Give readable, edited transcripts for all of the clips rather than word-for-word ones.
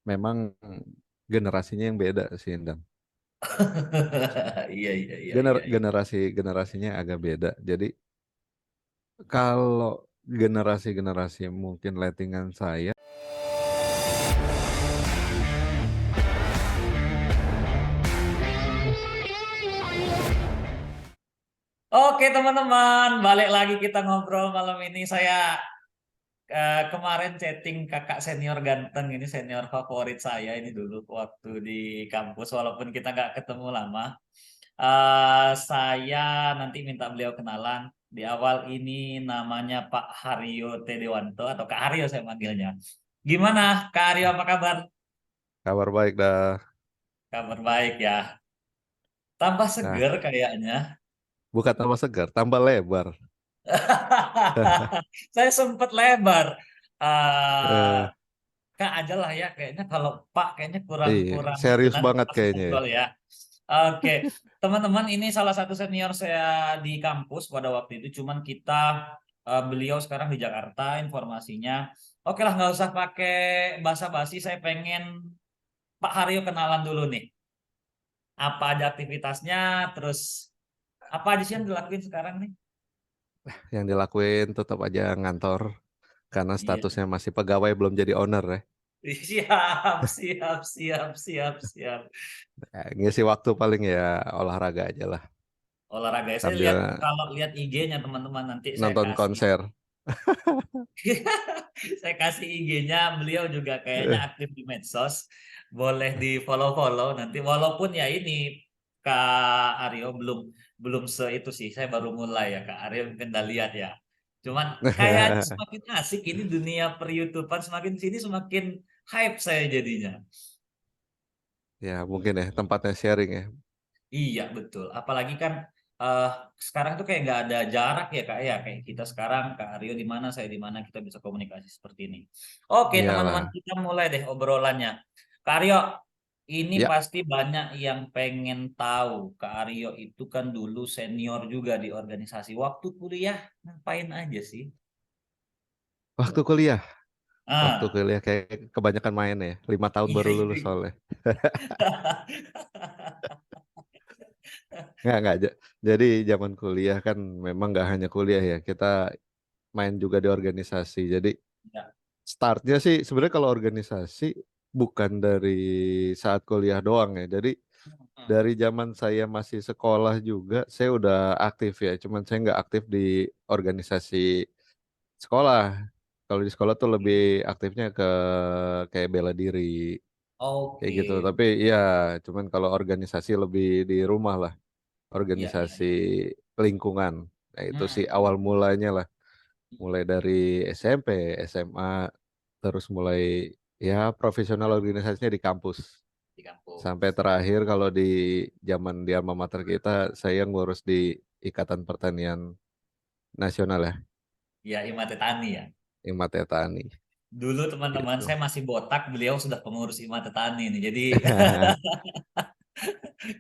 memang generasinya yang beda sih, Indam. Iya, iya, iya, iya, iya. Generasinya agak beda. Jadi kalau generasi-generasi mungkin lettingan saya, Oke teman-teman, balik lagi kita ngobrol malam ini. Saya kemarin chatting kakak senior ganteng, ini senior favorit saya ini dulu waktu di kampus, walaupun kita nggak ketemu lama. Saya nanti minta beliau kenalan. Di awal ini namanya Pak Haryo Tedewanto atau Kak Haryo saya manggilnya. Gimana Kak Haryo, apa kabar? kabar baik dah. Kabar baik ya. Tambah Nah, seger kayaknya. bukan tambah segar, tambah lebar. Saya sempat lebar. Eh, Eh, Kak aja lah ya, kayaknya kalau Pak kayaknya kurang iya, kurang itu, serius nanti banget pas kayaknya ya. ngobrol ya. Oke, teman-teman, ini salah satu senior saya di kampus pada waktu itu. Cuman kita beliau sekarang di Jakarta informasinya. Oke lah, nggak usah pakai basa-basi. Saya pengen Pak Haryo kenalan dulu nih. Apa aja aktivitasnya, terus apa aja sih yang dilakuin sekarang nih? Yang dilakuin tetap aja ngantor karena Iya. statusnya masih pegawai belum jadi owner ya. Siap, siap, siap, siap, siap. Ngisi waktu paling ya olahraga aja lah Olahraga. Saya lihat, sambil kalau lihat IG-nya teman-teman nanti saya nonton kasih. konser. Saya kasih IG-nya, beliau juga kayaknya Eh, aktif di medsos. Boleh di follow-follow nanti. Walaupun ya ini Kak Aryo belum belum se itu sih. Saya baru mulai ya Kak Aryo, mungkin udah lihat ya. Cuman kayaknya semakin asik ini dunia per-YouTubean, semakin sini semakin hype saya jadinya. Ya mungkin ya tempatnya sharing ya. Iya betul. Apalagi kan eh, sekarang tuh kayak nggak ada jarak ya Kak ya. Kayak kita sekarang Kak Aryo di mana, saya di mana, kita bisa komunikasi seperti ini. Oke teman-teman, Iyalah. kita mulai deh obrolannya. Kak Aryo, ini Ya, pasti banyak yang pengen tahu. Kak Aryo itu kan dulu senior juga di organisasi. Waktu kuliah ngapain aja sih? waktu kuliah. Waktu Ah, kuliah kayak kebanyakan main ya. 5 tahun iya baru lulus itu. soalnya. Nggak. Jadi zaman kuliah kan memang nggak hanya kuliah ya. Kita main juga di organisasi. Jadi Ya. startnya sih sebenarnya kalau organisasi bukan dari saat kuliah doang ya. Jadi Hmm. dari zaman saya masih sekolah juga saya udah aktif ya. Cuman saya nggak aktif di organisasi sekolah. Kalau di sekolah tuh lebih aktifnya ke kayak bela diri kayak gitu. Oke. Tapi ya cuman kalau organisasi lebih di rumah lah. Ya, ya, Organisasi ya. lingkungan. Nah itu sih Hmm, awal hmm. mulanya lah. Mulai dari SMP, SMA, terus mulai ya profesional organisasinya di kampus. Di Sampai kampus. terakhir kalau di zaman di alma mater kita, saya ngurus di Ikatan Pertanian Nasional ya, Ya, Imate Tani ya. Imate Tani Dulu teman-teman gitu. saya masih botak, beliau sudah pengurus Imate Tani nih. Jadi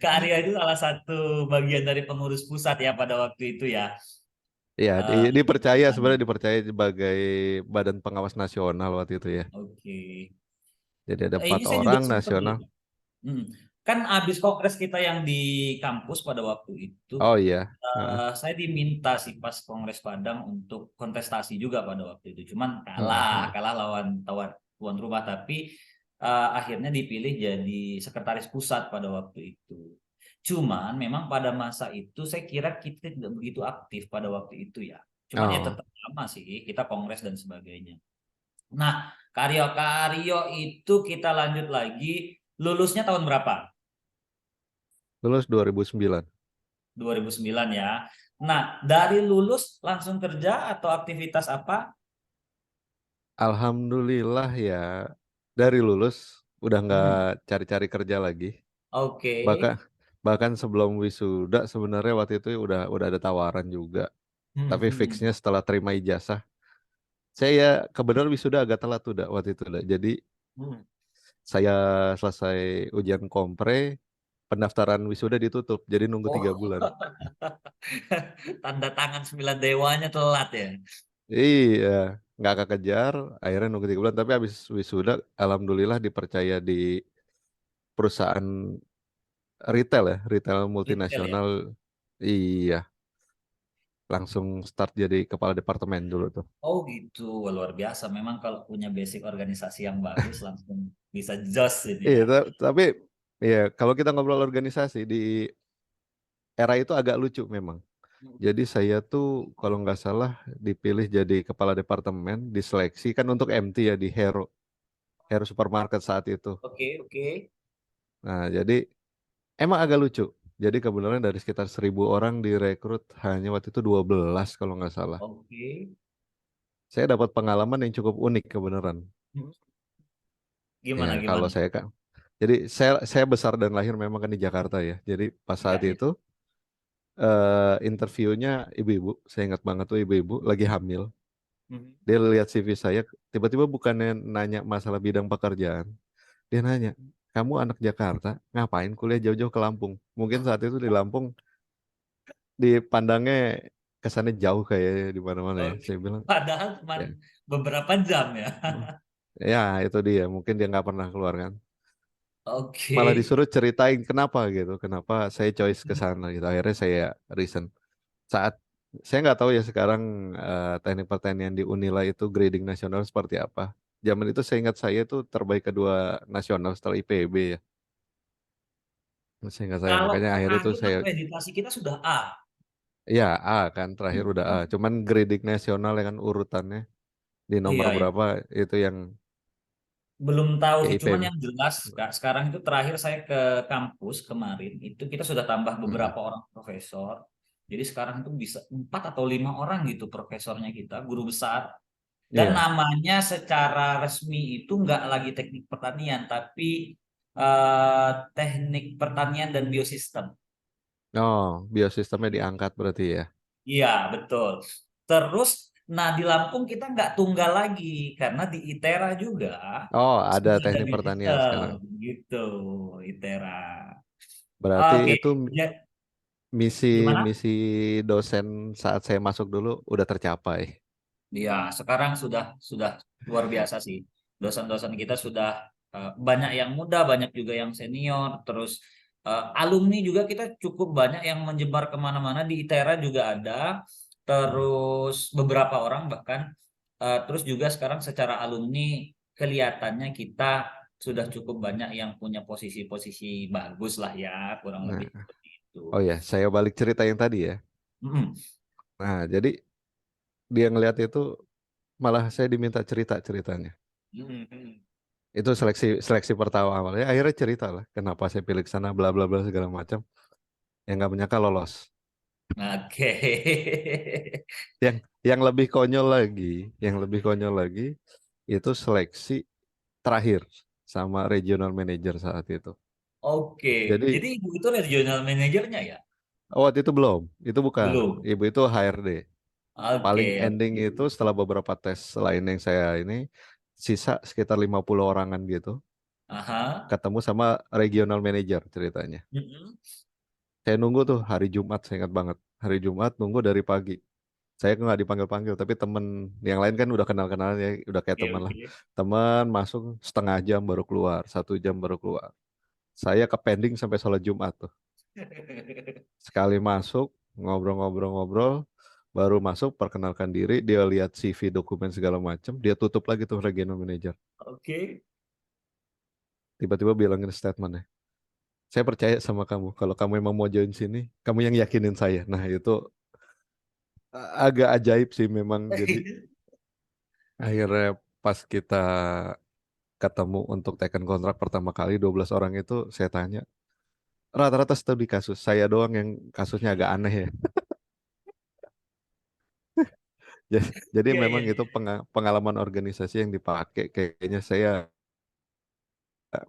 Kak Arya itu salah satu bagian dari pengurus pusat ya pada waktu itu ya. Iya, Imate dipercaya Tani. sebenarnya dipercaya sebagai Badan Pengawas Nasional waktu itu ya. Oke. Jadi ada Ini empat saya juga orang sempat nasional. lihat. Hmm. Kan habis kongres kita yang di kampus pada waktu itu, Oh iya. Heeh. saya diminta sih pas kongres Padang untuk kontestasi juga pada waktu itu. Cuman Heeh, kalah, heeh. kalah lawan tuan rumah. Tapi akhirnya dipilih jadi sekretaris pusat pada waktu itu. Cuman memang pada masa itu saya kira kita tidak begitu aktif pada waktu itu ya. Cuman ya Oh, tetap sama sih, kita kongres dan sebagainya. Nah, Karyo itu kita lanjut lagi. Lulusnya tahun berapa? lulus 2009. 2009 ya. Nah, dari lulus langsung kerja atau aktivitas apa? Alhamdulillah ya dari lulus udah nggak Hmm, cari-cari kerja lagi. oke. Bahkan bahkan sebelum wisuda sebenarnya waktu itu udah ada tawaran juga. Hmm, Tapi hmm, fixnya setelah terima ijazah. Saya ya kebetulan wisuda agak telat udah waktu itu udah. Jadi hmm. saya selesai ujian kompre, pendaftaran wisuda ditutup. Jadi nunggu Oh, 3 bulan. tanda tangan sembilan dewanya telat ya. Iya, nggak kekejar, akhirnya nunggu 3 bulan. Tapi habis wisuda, alhamdulillah dipercaya di perusahaan retail ya, retail Retail ya. multinasional. Iya, langsung start jadi kepala departemen dulu tuh. Oh gitu, wah, luar biasa. Memang kalau punya basic organisasi yang bagus langsung bisa jos ini Iya, ya. tapi ya kalau kita ngobrol organisasi di era itu agak lucu memang. Jadi saya tuh kalau nggak salah dipilih jadi kepala departemen, diseleksi kan untuk MT ya di Hero, Hero Supermarket saat itu. Oke, oke. Nah, jadi emang agak lucu. Jadi kebenaran dari sekitar 1.000 orang direkrut hanya waktu itu 12 kalau nggak salah. Oke. Saya dapat pengalaman yang cukup unik kebenaran. Hmm. Ya, Gimana kalau gimana? saya kan, jadi saya besar dan lahir memang kan di Jakarta ya. Jadi pas Iya, saat iya. itu interviewnya ibu-ibu, saya ingat banget tuh ibu-ibu lagi hamil. Hmm. Dia lihat CV saya, tiba-tiba bukannya nanya masalah bidang pekerjaan, dia nanya, kamu anak Jakarta, ngapain kuliah jauh-jauh ke Lampung? Mungkin saat itu di Lampung dipandangnya kesannya jauh kayak di mana-mana ya. Oke. Saya bilang, Padahal cuma ya, beberapa jam ya. ya itu dia. Mungkin dia nggak pernah keluar kan. Malah Oke. disuruh ceritain kenapa gitu, kenapa saya choice ke sana gitu. Akhirnya saya reason. Saat saya nggak tahu ya sekarang teknik pertanian di Unila itu grading nasional seperti apa. Zaman itu saya ingat saya itu terbaik kedua nasional setelah IPB ya. Saya ingat saya Kalau makanya akhirnya itu terakhir saya akreditasi kita sudah A. ya A kan terakhir udah A. Cuman grading nasional ya kan urutannya di nomor Iya, iya. berapa itu yang Belum tahu ke sih, cuman IPB. yang jelas Kak, sekarang itu terakhir saya ke kampus kemarin itu kita sudah tambah Mm, beberapa orang profesor. Jadi sekarang itu bisa 4 atau 5 orang gitu profesornya kita, guru besar. Dan iya. namanya secara resmi itu nggak lagi teknik pertanian, tapi teknik pertanian dan biosistem. Oh, biosistemnya diangkat berarti ya. Iya, betul. Terus, nah di Lampung kita nggak tunggal lagi karena di ITERA juga Oh, ada sudah ada teknik pertanian biosistem sekarang. gitu, ITERA. Berarti Oke, itu ya, misi gimana? misi dosen saat saya masuk dulu udah tercapai. Ya, sekarang sudah luar biasa sih. Dosen-dosen kita sudah banyak yang muda, banyak juga yang senior. Terus alumni juga kita cukup banyak yang menyebar kemana-mana di ITERA juga ada. Hmm. Terus beberapa orang bahkan. Terus juga sekarang secara alumni kelihatannya kita sudah cukup banyak yang punya posisi-posisi bagus lah ya, kurang Nah, lebih seperti itu. oh ya, saya balik cerita yang tadi ya. Mm-mm. Nah, jadi dia ngelihat itu malah saya diminta cerita ceritanya. Mm-mm. Itu seleksi seleksi pertama awalnya. Akhirnya cerita lah kenapa saya pilih ke sana bla bla bla segala macam. Yang nggak menyangka lolos. Oke. Yang yang lebih konyol lagi, yang lebih konyol lagi itu seleksi terakhir sama regional manager saat itu. Oke, Jadi jadi ibu itu regional manajernya ya? waktu itu belum, itu bukan. Belum. Ibu itu HRD. Paling Oke, ending oke. itu setelah beberapa tes lain yang saya ini sisa sekitar 50 orangan gitu. Aha. Ketemu sama regional manager ceritanya. Mm-mm. Saya nunggu tuh hari Jumat, saya ingat banget. Hari Jumat nunggu dari pagi. Saya nggak dipanggil-panggil, tapi temen yang lain kan udah kenal-kenal ya, udah kayak Oke, teman lah. oke. Teman masuk setengah jam baru keluar, 1 jam baru keluar. Saya ke pending sampai sholat Jumat tuh. Sekali masuk, ngobrol-ngobrol-ngobrol, baru masuk, perkenalkan diri, dia lihat CV, dokumen segala macam, dia tutup lagi tuh regional manager. Oke. Tiba-tiba bilangin statementnya, saya percaya sama kamu. Kalau kamu emang mau join sini, kamu yang yakinin saya. Nah itu agak ajaib sih memang. Jadi akhirnya pas kita ketemu untuk teken kontrak pertama kali 12 orang itu saya tanya, rata-rata studi kasus. Saya doang yang kasusnya agak aneh ya. Jadi Iya, iya, memang itu iya. pengalaman organisasi yang dipakai. Kayaknya saya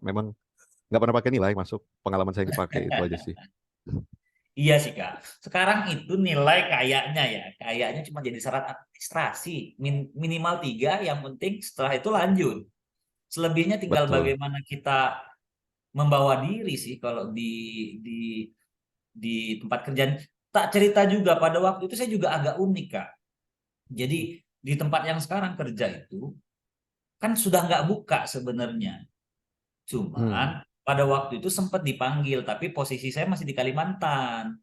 memang nggak pernah pakai nilai masuk. Pengalaman saya yang dipakai itu aja sih. Iya sih Kak. Sekarang itu nilai kayaknya ya, kayaknya cuma jadi syarat administrasi. Minimal 3, yang penting setelah itu lanjut. Selebihnya tinggal Betul. bagaimana kita membawa diri sih kalau di tempat kerjaan. Tak cerita juga pada waktu itu saya juga agak unik Kak. Jadi di tempat yang sekarang kerja itu kan sudah nggak buka sebenarnya. Hmm. Cuman pada waktu itu sempat dipanggil, tapi posisi saya masih di Kalimantan.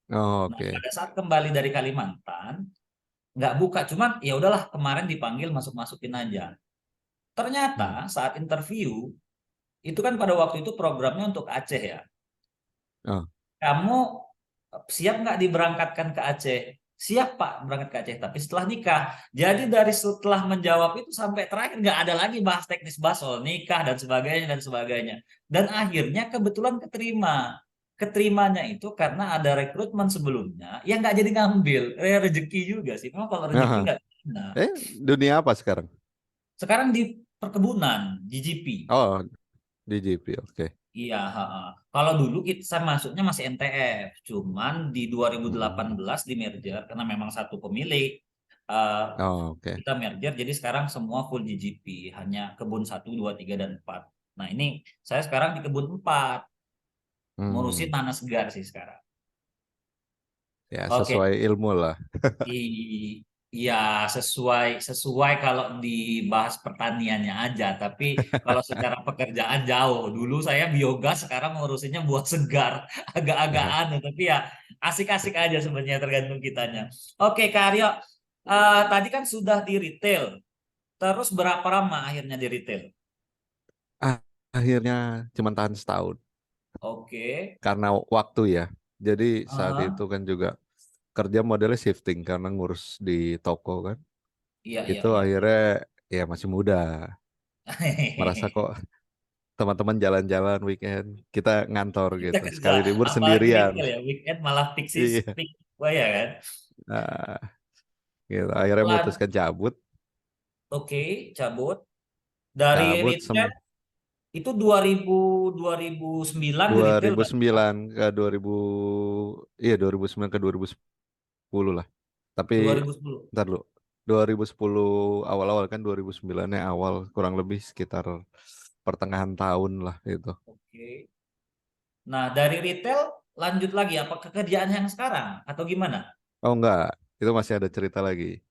Oh, Nah, oke. pada saat kembali dari Kalimantan, nggak buka. Cuman ya udahlah, kemarin dipanggil masuk-masukin aja. Hmm. Ternyata saat interview, itu kan pada waktu itu programnya untuk Aceh ya. Oh. Kamu siap nggak diberangkatkan ke Aceh? Siap Pak, berangkat ke Aceh. Tapi setelah nikah. Jadi dari setelah menjawab itu sampai terakhir nggak ada lagi bahas teknis, bahas soal nikah dan sebagainya dan sebagainya. Dan akhirnya kebetulan keterima. Keterimanya itu karena ada rekrutmen sebelumnya yang nggak jadi ngambil. Rezeki juga sih. Memang kalau rezeki Aha. nggak ada. Dunia apa sekarang? Sekarang di perkebunan, GGP. Oh, di GP, oke. Iya, ha-ha. Kalau dulu saya masuknya masih NTF, cuman di Hmm. 2018 di merger karena memang satu pemilik, eh, Oh, oke. kita merger jadi sekarang semua full GGP, hanya kebun 1, 2, 3, dan 4. Nah ini saya sekarang di kebun 4, ngurusin Hmm. nanas segar sih sekarang. Ya, Oke, sesuai ilmu lah. Iya, sesuai sesuai kalau dibahas pertaniannya aja, tapi kalau secara pekerjaan jauh. Dulu saya biogas, sekarang ngurusinnya buah segar, agak-agak aneh, tapi ya asik-asik aja sebenarnya tergantung kitanya. Oke, Kak Aryo, tadi kan sudah di retail, terus berapa lama akhirnya di retail? Ah, akhirnya cuma tahan setahun Oke, karena waktu ya. Jadi saat ah, itu kan juga kerja modelnya shifting karena ngurus di toko kan. iya iya Itu iya iya. akhirnya ya masih muda. Merasa kok teman-teman jalan-jalan weekend, kita ngantor Kita gitu. kerja, Sekali libur apalagi sendirian. retail ya, weekend malah Iya. fix, wah ya kan. Nah, gitu. Akhirnya Lan- memutuskan cabut, Oke, cabut. Dari cabut retail itu 2009 di retail kan? 2009 ke 2000, iya 2009 ke 2010 lah. Tapi 2010. ntar dulu. 2010 awal-awal kan 2009-nya awal kurang lebih sekitar pertengahan tahun lah itu. Oke. Nah, dari retail lanjut lagi apa ke kerjaan yang sekarang atau gimana? Oh enggak, itu masih ada cerita lagi.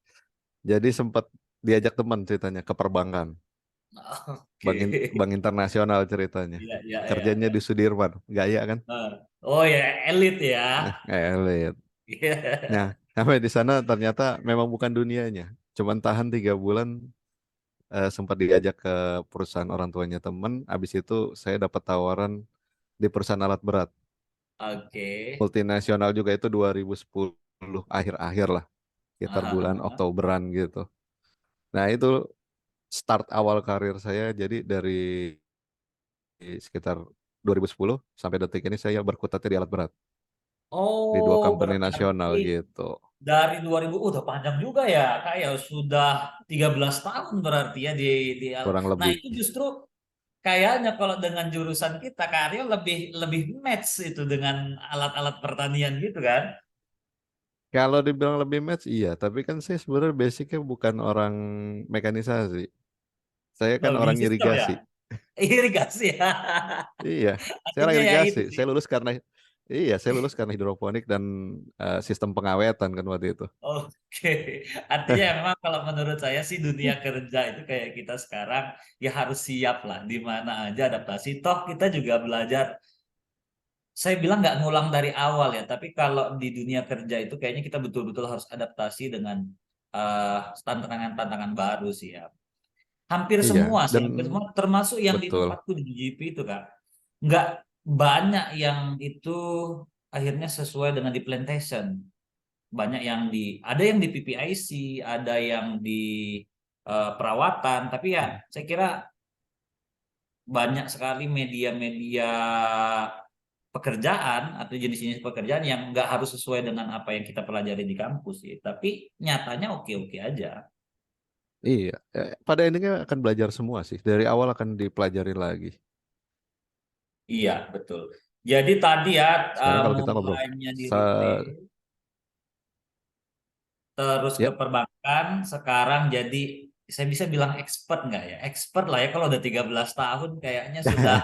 Jadi sempat diajak teman ceritanya ke perbankan, Oke. bank internasional ceritanya. Iya, iya, iya, Kerjanya iya. di Sudirman, gaya kan? Oh ya, elit ya. Elit. Nah, Iya. sampai di sana ternyata memang bukan dunianya. Cuman tahan 3 bulan, sempat diajak ke perusahaan orang tuanya teman. Abis itu saya dapat tawaran di perusahaan alat berat. Oke. Multinasional juga itu 2010 akhir-akhir lah. Sekitar bulan Aha. Oktoberan gitu. Nah itu start awal karir saya. Jadi dari sekitar 2010 sampai detik ini saya berkutatnya di alat berat. Di dua Oh, company berarti nasional gitu. dari 2000, udah panjang juga ya, kayak sudah 13 tahun berarti ya Kurang Nah, lebih. itu justru kayaknya kalau dengan jurusan kita, Karyo lebih lebih match itu dengan alat-alat pertanian gitu kan? Kalau dibilang lebih match, iya. Tapi kan saya sebenarnya basicnya bukan orang mekanisasi. Saya kan Lebih orang sistem ya? irigasi. Irigasi ya. Iya, saya orang Artinya ya irigasi. itu sih. Saya lulus karena hidroponik dan sistem pengawetan kan waktu itu. Oke. Artinya ya memang kalau menurut saya sih dunia kerja itu kayak kita sekarang ya harus siap lah di mana aja adaptasi. Toh kita juga belajar, saya bilang nggak ngulang dari awal ya, tapi kalau di dunia kerja itu kayaknya kita betul-betul harus adaptasi dengan tantangan-tantangan baru sih ya. Hampir Iya, semua sih, dan hampir semua, termasuk yang di betul. tempatku di GP itu Kak. Nggak banyak yang itu akhirnya sesuai dengan di plantation. Banyak yang ada yang di PPIC, ada yang di perawatan, tapi ya saya kira banyak sekali media-media pekerjaan atau jenis-jenis pekerjaan yang nggak harus sesuai dengan apa yang kita pelajari di kampus sih. Tapi nyatanya oke-oke aja. Iya, pada endingnya akan belajar semua sih. Dari awal akan dipelajari lagi. Iya, betul. Jadi tadi ya Sekarang kalau kita ngobrol, mulainya di sa- retail, terus ke ya. perbankan, sekarang jadi saya bisa bilang expert nggak ya? Expert lah ya kalau udah 13 tahun kayaknya sudah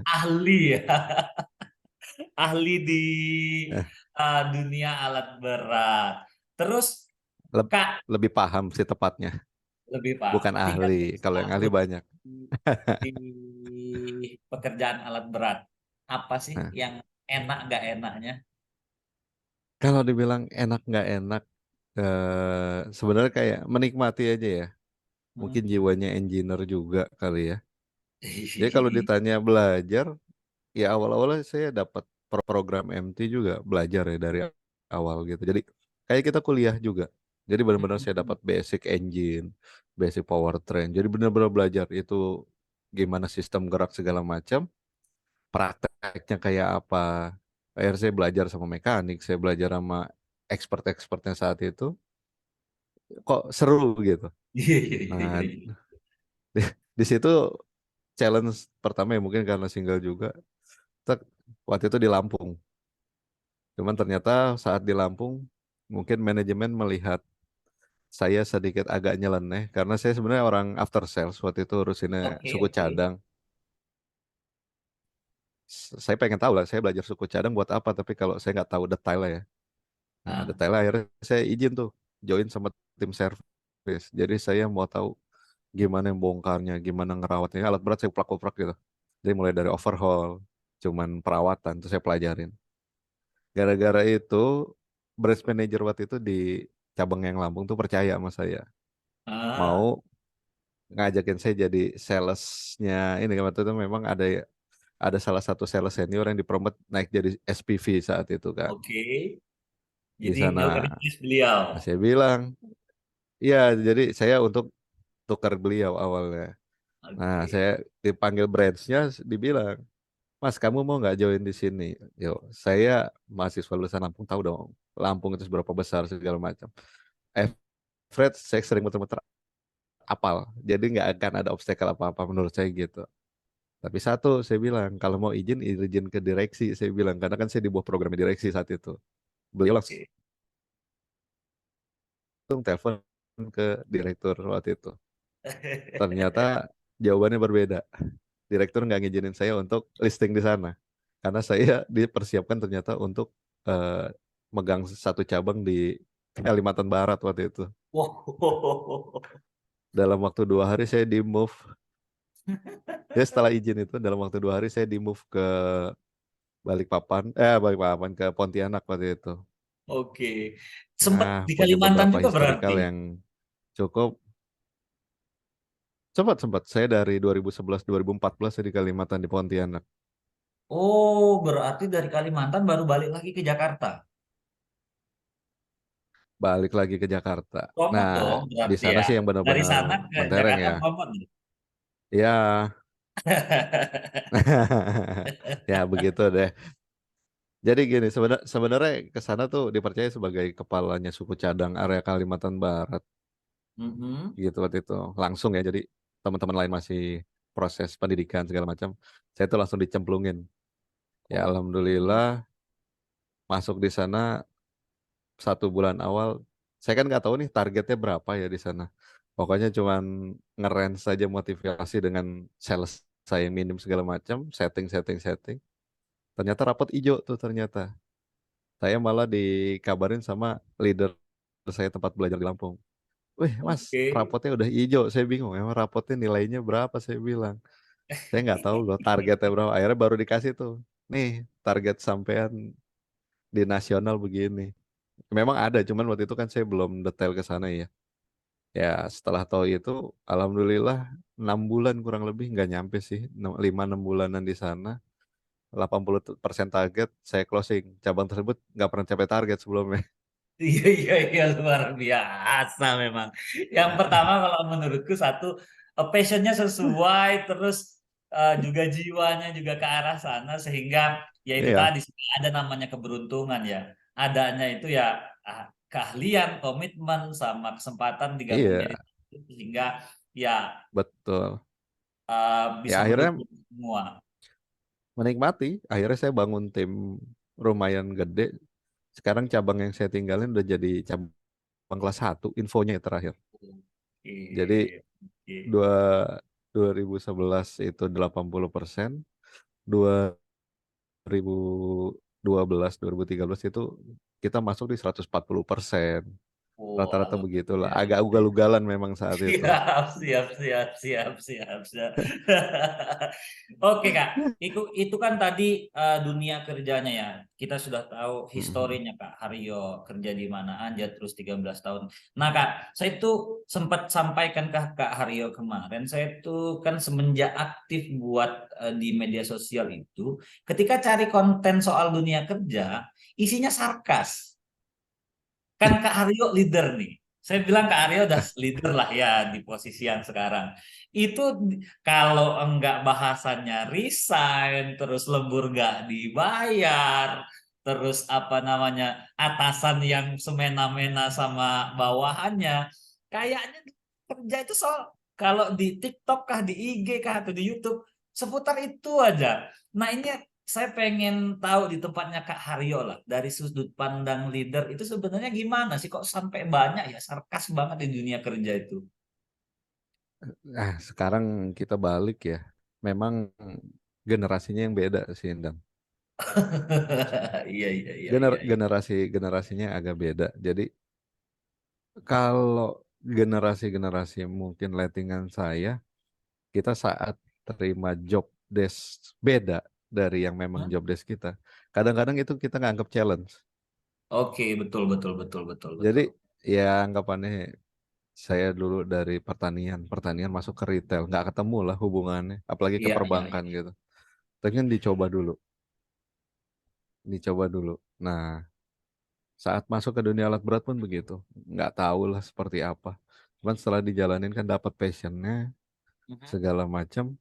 ahli ya, ahli di dunia alat berat. Terus Leb- Kak, lebih paham sih tepatnya, lebih paham. bukan Tingkat ahli. Kalau yang ahli bersalut banyak. di pekerjaan alat berat. Apa sih Nah, yang enak nggak enaknya? kalau dibilang enak nggak enak, sebenarnya kayak menikmati aja ya. Mungkin Hmm. jiwanya engineer juga kali ya. Jadi kalau ditanya belajar, ya awal-awalnya saya dapat program MT juga belajar ya dari awal gitu. Jadi kayak kita kuliah juga. Jadi benar-benar saya dapat basic engine, basic powertrain. Jadi benar-benar belajar itu gimana sistem gerak segala macam, prakteknya kayak apa. Akhirnya saya belajar sama mekanik, saya belajar sama expert-expertnya saat itu. Kok seru gitu. Iya, iya, iya, Nah, iya, iya. di, di situ challenge pertama ya mungkin karena single juga. Tek, waktu itu di Lampung. Cuman ternyata saat di Lampung mungkin manajemen melihat saya sedikit agak nyeleneh karena saya sebenarnya orang after sales waktu itu urusinnya Oke, suku oke. cadang. Saya pengen tahu lah saya belajar suku cadang buat apa tapi kalau saya nggak tahu detailnya ya. Nah Ah, detailnya akhirnya saya izin tuh join sama tim service. Jadi saya mau tahu gimana yang bongkarnya, gimana ngerawatnya. Alat berat saya uplak-uplak gitu. Jadi mulai dari overhaul, cuman perawatan tuh saya pelajarin. Gara-gara itu, branch manager waktu itu di cabang yang Lampung tuh percaya sama saya. ah, Mau ngajakin saya jadi salesnya ini kan waktu itu memang ada salah satu sales senior yang dipromot naik jadi SPV saat itu kan. oke. Di Jadi sana nge-replace beliau. saya bilang, iya jadi saya untuk tukar beliau awalnya. Nah Oke. saya dipanggil branchnya dibilang, Mas kamu mau nggak join di sini? Yo, saya mahasiswa lulusan Lampung tahu dong. Lampung itu seberapa besar segala macam. Fred, saya sering muter-muter apal. Jadi nggak akan ada obstacle apa-apa menurut saya gitu. Tapi satu, saya bilang, kalau mau izin ke direksi, saya bilang. Karena kan saya di bawah program direksi saat itu. Beliau langsung Oke. telepon ke direktur waktu itu. Ternyata jawabannya berbeda. Direktur nggak ngizinin saya untuk listing di sana. Karena saya dipersiapkan ternyata untuk eh, megang satu cabang di Kalimantan Barat waktu itu. Wow. Dalam waktu 2 hari saya di move. Ya setelah izin itu dalam waktu 2 hari saya di move ke Balikpapan ke Pontianak waktu itu. Oke. Sempet Nah, di punya Kalimantan beberapa juga historical berarti. yang cukup sempat saya dari 2011 2014 saya di Kalimantan di Pontianak. Oh, berarti dari Kalimantan baru balik lagi ke Jakarta. Balik lagi ke Jakarta. Promote Nah, dong di berarti sana ya. sih yang Dari benar-benar sana ke mentereng Jakarta ya. promote. Ya, ya begitu deh. Jadi gini, sebenarnya ke sana tuh dipercaya sebagai kepalanya suku cadang area Kalimantan Barat Mhm. gitu waktu itu. Langsung ya, jadi teman-teman lain masih proses pendidikan segala macam. Saya tuh langsung dicemplungin. Ya Oke. alhamdulillah masuk di sana 1 bulan awal. Saya kan nggak tahu nih targetnya berapa ya di sana. Pokoknya cuman ngeren saja motivasi dengan sales saya yang minim segala macam, setting setting setting. Ternyata rapot ijo tuh ternyata. Saya malah dikabarin sama leader saya tempat belajar di Lampung. Wih mas, Oke. rapotnya udah hijau. Saya bingung, emang rapotnya nilainya berapa? Saya bilang. Saya nggak tahu loh targetnya berapa. Akhirnya baru dikasih tuh. Nih, target sampean di nasional begini. Memang ada, cuman waktu itu kan saya belum detail ke sana ya. Ya setelah tahu itu, alhamdulillah 6 bulan kurang lebih nggak nyampe sih, 5-6 bulanan di sana. 80% target saya closing. Cabang tersebut nggak pernah capai target sebelumnya. Iya, iya, iya, luar biasa memang. Yang pertama kalau menurutku satu, passionnya sesuai, terus juga jiwanya juga ke arah sana, sehingga ya itu Iya, tadi ada namanya keberuntungan ya. Adanya itu ya keahlian, komitmen, sama kesempatan digabung jadi iya, satu, sehingga ya betul. bisa Ya akhirnya mendukung semua. menikmati. Akhirnya saya bangun tim lumayan gede. Sekarang cabang yang saya tinggalin udah jadi cabang kelas 1. Infonya ya terakhir. Jadi Oke, oke. dua 2011 itu 80%, 2012 2013 itu kita masuk di 140%. Wah, Rata-rata begitulah. iya, Agak iya. ugal-ugalan memang saat itu. Siap, siap, siap, siap, siap, siap. Oke Kak, itu kan tadi dunia kerjanya ya. Kita sudah tahu Mhm. historinya Kak. Haryo kerja di mana aja terus 13 tahun. Nah Kak, saya itu sempat sampaikan ke Kak Haryo kemarin, saya itu kan semenjak aktif buat di media sosial itu, ketika cari konten soal dunia kerja, isinya sarkas. Kan Kak Aryo leader nih. Saya bilang Kak Aryo udah leader lah ya di posisi yang sekarang. Itu kalau enggak bahasanya resign, terus lembur nggak dibayar, terus apa namanya atasan yang semena-mena sama bawahannya, kayaknya kerja itu soal kalau di TikTok kah, di IG kah, atau di YouTube seputar itu aja. Nah ini saya pengen tahu di tempatnya Kak Haryo lah, dari sudut pandang leader itu sebenarnya gimana sih kok sampai banyak ya sarkas banget di dunia kerja itu? Nah, sekarang kita balik ya. Memang generasinya yang beda sih, Indang. Iya iya iya iya. Iya. Generasinya agak beda. Jadi kalau generasi-generasi mungkin lettingan saya, kita saat terima job desk beda dari yang memang Hmm? job desk kita. Kadang-kadang itu kita nganggap challenge. Oke, betul betul betul betul Jadi betul. ya anggapannya saya dulu dari pertanian masuk ke retail, nggak ketemu lah hubungannya, apalagi ke Iya iya perbankan iya. gitu. Tapi kan dicoba dulu. Nah, saat masuk ke dunia alat berat pun begitu, nggak tahu lah seperti apa. Cuman setelah dijalanin kan dapat passionnya, Mhm. segala macam,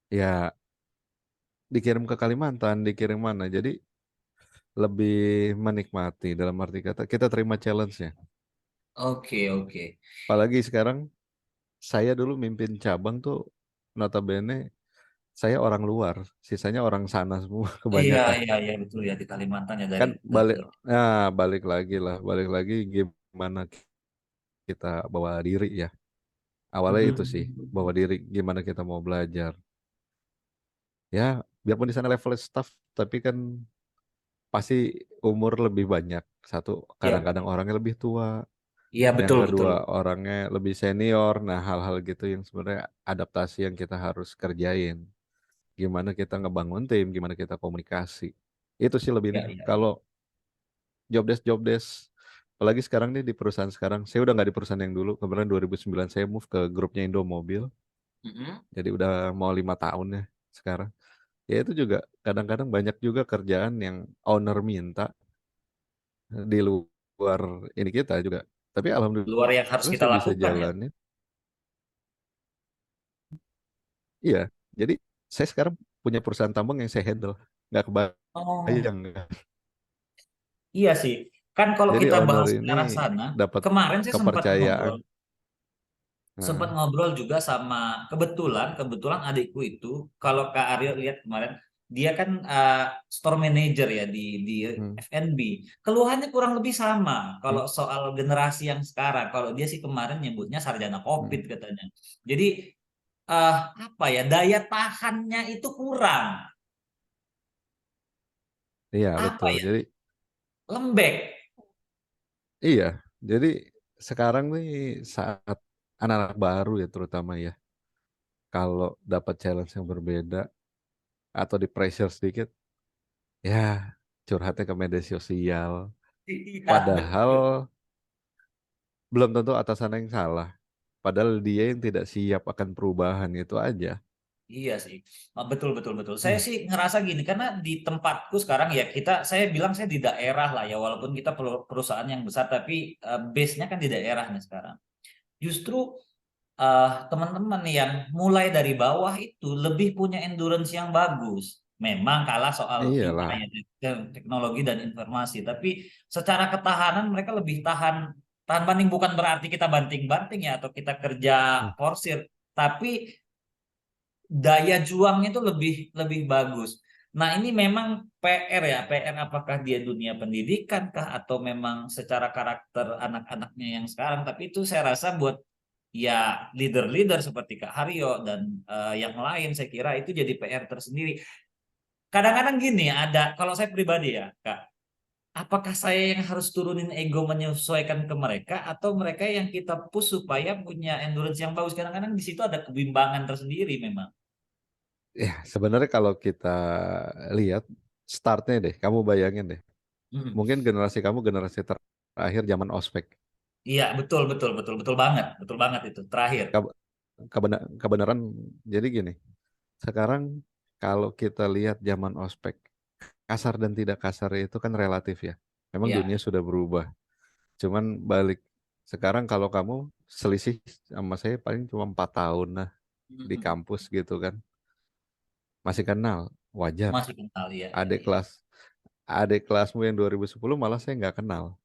ya dikirim ke Kalimantan, dikirim mana. Jadi lebih menikmati dalam arti kata kita terima challenge-nya. Oke oke. Apalagi sekarang saya dulu mimpin cabang tuh notabene saya orang luar, sisanya orang sana semua Iya kebanyakan. iya iya betul ya di Kalimantan ya Kan dari balik lagi gimana kita bawa diri ya. Awalnya itu sih, bawa Mhm. diri gimana kita mau belajar. Ya, biarpun di sana level staff, tapi kan pasti umur lebih banyak. Satu, Iya kadang-kadang orangnya lebih tua. iya Yang betul betul. kedua, orangnya lebih senior. Nah, hal-hal gitu yang sebenarnya adaptasi yang kita harus kerjain. Gimana kita ngebangun tim, gimana kita komunikasi. Itu sih Iya lebihnya. iya iya. Kalau job desk, apalagi sekarang nih di perusahaan sekarang, saya udah nggak di perusahaan yang dulu. Kebetulan 2009 saya move ke grupnya Indomobil. Mhm. Jadi udah mau 5 tahun ya sekarang. Ya itu juga kadang-kadang banyak juga kerjaan yang owner minta di luar ini kita juga. Tapi Luar yang harus alhamdulillah kita saya bisa lakukan ya. jalanin. Iya, jadi saya sekarang punya perusahaan tambang yang saya handle. Nggak Oh. kebayang. Iya sih, kan kalau Jadi kita owner bahas ke ini arah sana, dapat kemarin saya kepercayaan. sempat Nah, ngobrol juga sama kebetulan adikku itu, kalau Kak Aryo lihat kemarin, dia kan store manager ya di hmm, F&B. Keluhannya kurang lebih sama kalau hmm, soal generasi yang sekarang. Kalau dia sih kemarin nyebutnya sarjana hmm. COVID katanya. Jadi apa ya, daya tahannya itu kurang. Iya Apa betul. ya, Jadi lembek. iya, jadi sekarang nih saat anak-anak baru ya terutama ya, kalau dapat challenge yang berbeda atau di pressure sedikit, ya curhatnya ke media sosial. Iya, Padahal betul. belum tentu atasan yang salah. Padahal dia yang tidak siap akan perubahan itu aja. Iya sih. Betul betul betul. Saya Hmm. sih ngerasa gini karena di tempatku sekarang ya saya bilang saya di daerah lah ya walaupun kita perusahaan yang besar tapi base-nya kan di daerahnya sekarang. Justru teman-teman yang mulai dari bawah itu lebih punya endurance yang bagus. Memang kalah soal Iyalah. UI, teknologi dan informasi, tapi secara ketahanan mereka lebih tahan. Tahan banting bukan berarti kita banting-banting ya atau kita kerja Hmm. forsir, tapi daya juangnya itu lebih lebih bagus. Nah, ini memang PR ya, PR apakah dia dunia pendidikan kah atau memang secara karakter anak-anaknya yang sekarang, tapi itu saya rasa buat ya leader-leader seperti Kak Haryo dan yang lain saya kira itu jadi PR tersendiri. Kadang-kadang gini ada kalau saya pribadi ya, Kak. apakah saya yang harus turunin ego menyesuaikan ke mereka atau mereka yang kita push supaya punya endurance yang bagus? Kadang-kadang di situ ada kebimbangan tersendiri memang. Ya, sebenarnya kalau kita lihat startnya deh, kamu bayangin deh. Hmm. Mungkin generasi kamu generasi terakhir zaman ospek. Iya, betul, betul, betul, betul banget itu. Terakhir, Keb- Kebenaran. Jadi gini, sekarang kalau kita lihat zaman ospek, kasar dan tidak kasar itu kan relatif ya. Memang ya. dunia sudah berubah. Cuman balik sekarang kalau kamu selisih sama saya paling cuma 4 tahun nah di Hmm. kampus gitu kan, masih kenal, wajar. Masih kenal, ya, ya, Adik ya. kelas adik kelasmu yang 2010 malah saya nggak kenal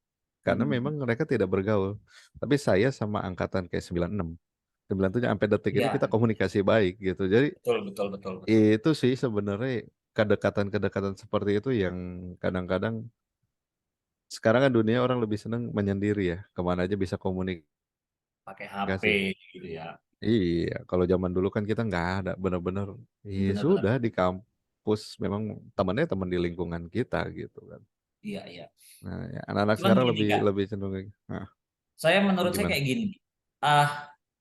karena memang Hmm. mereka tidak bergaul. Tapi saya sama angkatan kayak 96, 97 sampai detik ini Iya, kita komunikasi baik gitu. Jadi betul, betul, betul, betul. itu sih sebenarnya kedekatan-kedekatan seperti itu yang kadang-kadang sekarang kan dunia orang lebih seneng menyendiri ya, kemana aja bisa komunikasi. Pakai HP gitu ya. Iya, kalau zaman dulu kan kita nggak ada, bener-bener, iya Benar-benar. sudah di kampus memang temannya teman di lingkungan kita gitu kan. Iya, iya. Nah, ya, anak-anak Cuman sekarang gini lebih Kak, lebih cenderung kayak, nah, saya menurut saya gimana? kayak gini. Ah,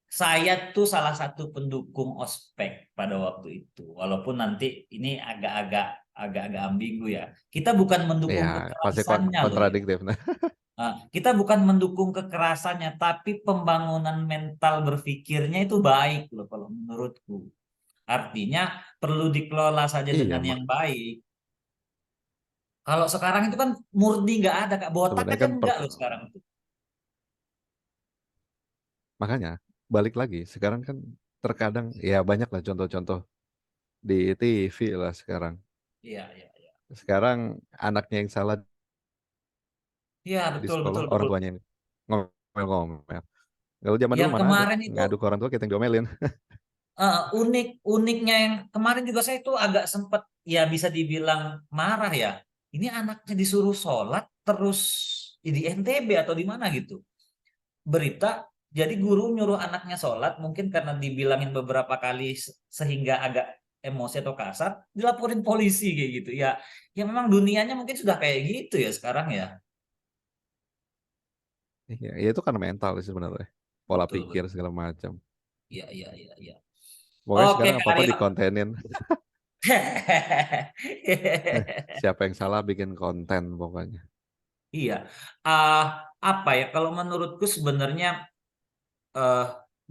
saya tuh salah satu pendukung ospek pada waktu itu. Walaupun nanti ini agak-agak ambigu ya. Kita bukan mendukung Ya, pasti kekerasannya loh ya. kontradiktif. Nah, Kita bukan mendukung kekerasannya, tapi pembangunan mental berpikirnya itu baik loh kalau menurutku. Artinya perlu dikelola saja iya, dengan yang baik. Kalau sekarang itu kan murni nggak ada, Kak. Botak sebenarnya aja kan enggak loh sekarang itu. makanya balik lagi sekarang kan terkadang ya banyak lah contoh-contoh di TV lah sekarang. Iya, iya, iya. Sekarang anaknya yang salah Iya, di betul, sekolah, betul, orang betul. tuanya yang ngomel-ngomel. Kalau zaman dulu Yang mana ada kemarin itu ngadu ke orang tua kita yang diomelin. uniknya yang kemarin juga saya tuh agak sempet ya bisa dibilang marah ya. Ini anaknya disuruh sholat terus di NTB atau di mana gitu. Berita jadi guru nyuruh anaknya sholat mungkin karena dibilangin beberapa kali sehingga agak emosi atau kasar dilaporin polisi kayak gitu ya. Ya memang dunianya mungkin sudah kayak gitu ya sekarang ya. Iya, ya itu kan mental sih sebenarnya. Pola Betul, pikir betul. segala macam. Iya, iya, iya, iya. Pokoknya Oke, sekarang Kak apa-apa Aryo. dikontenin. Siapa yang salah bikin konten pokoknya. Iya. Ah, apa ya? Kalau menurutku sebenarnya eh,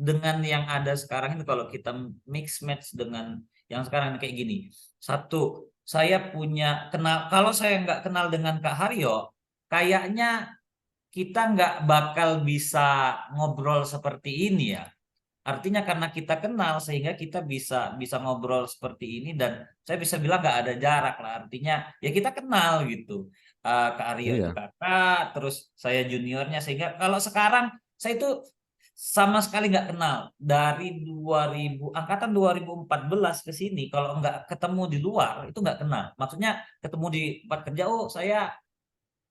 dengan yang ada sekarang ini kalau kita mix match dengan yang sekarang ini kayak gini. Satu, saya punya kenal. Kalau saya nggak kenal dengan Kak Haryo, kayaknya kita nggak bakal bisa ngobrol seperti ini ya. Artinya karena kita kenal sehingga kita bisa bisa ngobrol seperti ini dan saya bisa bilang nggak ada jarak lah. Artinya ya kita kenal gitu. Kak Aryo itu Iya, kakak, terus saya juniornya sehingga kalau sekarang saya itu sama sekali nggak kenal dari 2000 angkatan 2014 ke sini kalau nggak ketemu di luar itu nggak kenal. Maksudnya ketemu di tempat kerja, oh saya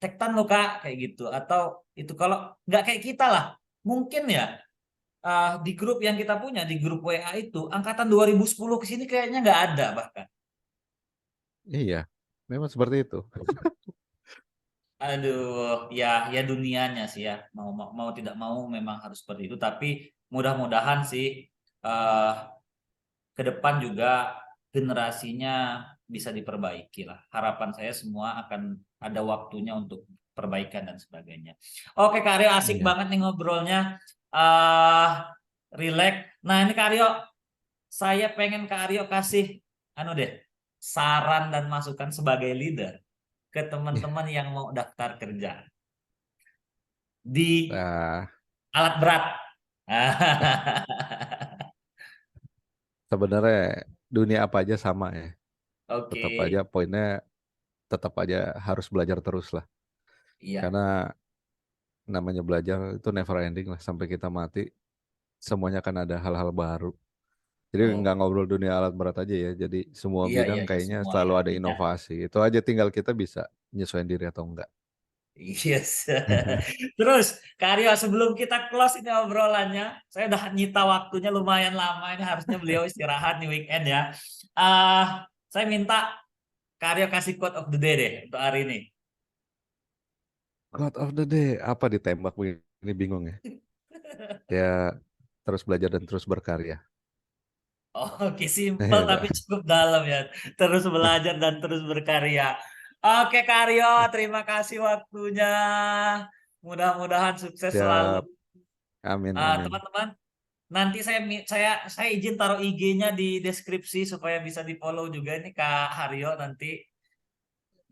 tektan loh Kak kayak gitu atau itu kalau nggak kayak kita lah mungkin ya di grup yang kita punya di grup WA itu angkatan 2010 ke sini kayaknya nggak ada bahkan. iya. Memang seperti itu. Aduh, ya ya dunianya sih ya mau tidak mau memang harus seperti itu. Tapi mudah-mudahan sih eh, ke depan juga generasinya bisa diperbaiki lah. Harapan saya semua akan ada waktunya untuk perbaikan dan sebagainya. Oke, Kak Aryo asik Iya. banget nih ngobrolnya. eh Relax. Nah ini Kak Aryo saya pengen Kak Aryo kasih anu deh saran dan masukan sebagai leader ke teman-teman yang mau daftar kerja di Nah, alat berat. sebenarnya dunia apa aja sama ya. Oke, Tetap aja poinnya tetap aja harus belajar terus lah. iya. Karena namanya belajar itu never ending lah sampai kita mati. Semuanya akan ada hal-hal baru. Jadi nggak Oh, ngobrol dunia alat berat aja ya. Jadi semua iya, bidang iya, iya, kayaknya semua selalu ya. ada Artinya, inovasi. Itu aja tinggal kita bisa nyesuaiin diri atau enggak. yes. Terus, Kak Aryo, sebelum kita close ini obrolannya, saya udah nyita waktunya lumayan lama. Ini harusnya beliau istirahat nih weekend ya. Saya minta Kak Aryo kasih quote of the day deh untuk hari ini. God of the Day apa ditembak begini bingung ya. Ya terus belajar dan terus berkarya. Oke, simpel Itu. tapi cukup dalam ya. Terus belajar dan terus berkarya. Oke, Karyo, terima kasih waktunya. Mudah-mudahan sukses selalu. Siap. Amin amin. Teman-teman, nanti saya izin taruh IG-nya di deskripsi supaya bisa di-follow juga ini Kak Haryo nanti,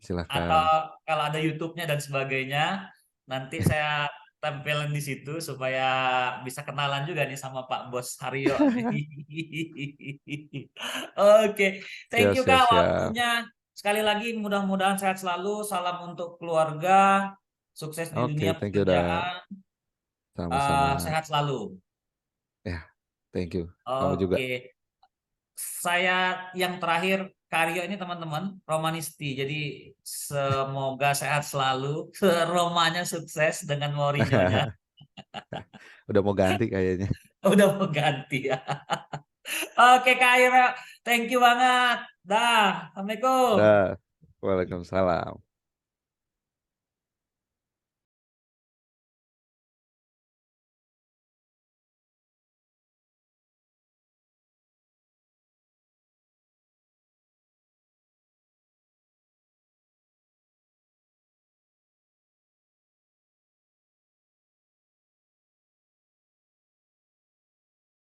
atau Silahkan. kalau ada YouTube-nya dan sebagainya, nanti saya tempelin di situ supaya bisa kenalan juga nih sama Pak Bos Haryo. Oke, thank Siap you siap Kak siap. waktunya. Sekali lagi mudah-mudahan sehat selalu. Salam untuk keluarga, sukses di dunia Oke, thank you dah. pekerjaan, Sama-sama. sehat selalu. Ya, thank you. Kamu juga. Oke, saya yang terakhir Karyo ini teman-teman Romanisti. Jadi semoga sehat selalu, Romanya sukses dengan Mourinho-nya. Udah mau ganti kayaknya. Udah mau ganti ya. Oke Kak Ira, thank you banget. Dah, Assalamualaikum. Dah. Waalaikumsalam.